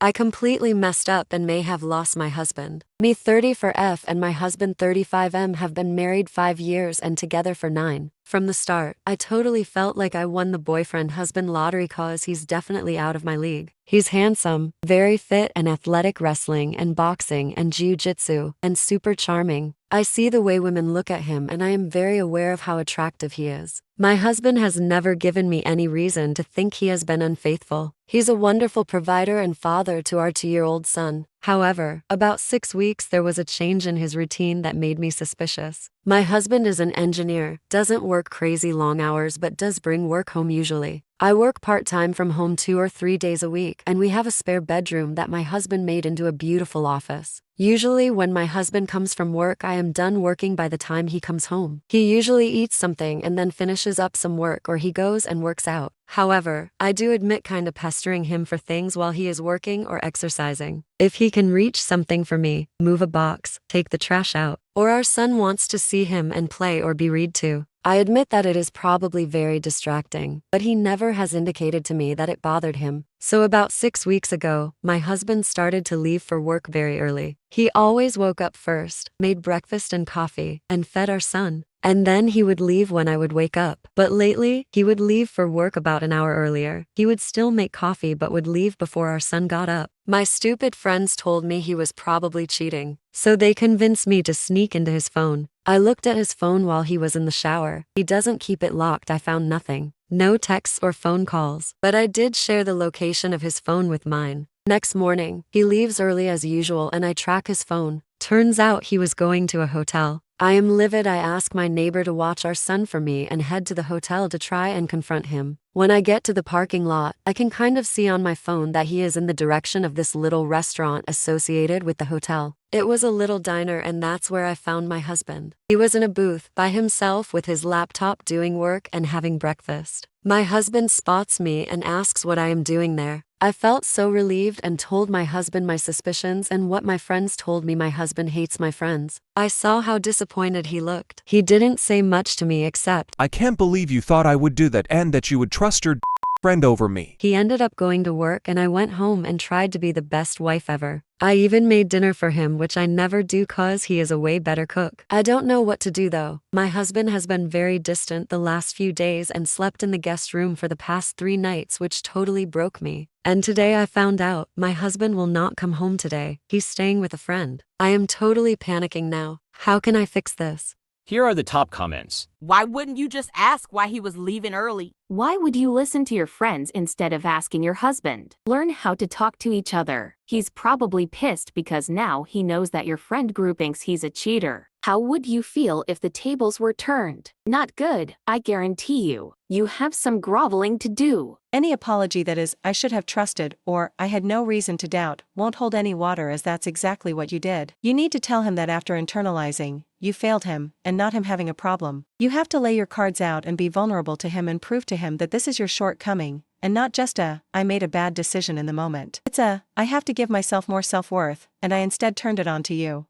I completely messed up and may have lost my husband. Me 30 for F and my husband 35M have been married 5 years and together for 9. From the start, I totally felt like I won the boyfriend-husband lottery cause he's definitely out of my league. He's handsome, very fit and athletic wrestling and boxing and jiu-jitsu, and super charming. I see the way women look at him and I am very aware of how attractive he is. My husband has never given me any reason to think he has been unfaithful. He's a wonderful provider and father to our 2-year-old son. However, about 6 weeks there was a change in his routine that made me suspicious. My husband is an engineer, doesn't work crazy long hours but does bring work home usually. I work part-time from home 2 or 3 days a week and we have a spare bedroom that my husband made into a beautiful office. Usually when my husband comes from work I am done working by the time he comes home. He usually eats something and then finishes up some work or he goes and works out. However, I do admit kinda pestering him for things while he is working or exercising. If he can reach something for me, move a box, take the trash out, or our son wants to see him and play or be read to, I admit that it is probably very distracting, but he never has indicated to me that it bothered him. So about 6 weeks ago, my husband started to leave for work very early. He always woke up first, made breakfast and coffee, and fed our son. And then he would leave when I would wake up. But lately, he would leave for work about an hour earlier. He would still make coffee but would leave before our son got up. My stupid friends told me he was probably cheating, so they convinced me to sneak into his phone. I looked at his phone while he was in the shower. He doesn't keep it locked. I found nothing. No texts or phone calls. But I did share the location of his phone with mine. Next morning, he leaves early as usual and I track his phone. Turns out he was going to a hotel. I am livid. I ask my neighbor to watch our son for me and head to the hotel to try and confront him. When I get to the parking lot, I can kind of see on my phone that he is in the direction of this little restaurant associated with the hotel. It was a little diner and that's where I found my husband. He was in a booth by himself with his laptop doing work and having breakfast. My husband spots me and asks what I am doing there. I felt so relieved and told my husband my suspicions and what my friends told me. My husband hates my friends. I saw how disappointed he looked. He didn't say much to me except, "I can't believe you thought I would do that and that you would trust your friend over me." He ended up going to work and I went home and tried to be the best wife ever. I even made dinner for him, which I never do cause he is a way better cook. I don't know what to do though. My husband has been very distant the last few days and slept in the guest room for the past 3 nights, which totally broke me. And today I found out my husband will not come home today. He's staying with a friend. I am totally panicking now. How can I fix this? Here are the top comments. Why wouldn't you just ask why he was leaving early? Why would you listen to your friends instead of asking your husband? Learn how to talk to each other. He's probably pissed because now he knows that your friend group thinks he's a cheater. How would you feel if the tables were turned? Not good, I guarantee you. You have some groveling to do. Any apology that is, "I should have trusted," or "I had no reason to doubt," won't hold any water, as that's exactly what you did. You need to tell him that after internalizing, you failed him, and not him having a problem. You have to lay your cards out and be vulnerable to him and prove to him that this is your shortcoming, and not just a, "I made a bad decision in the moment." It's a, "I have to give myself more self-worth, and I instead turned it on to you."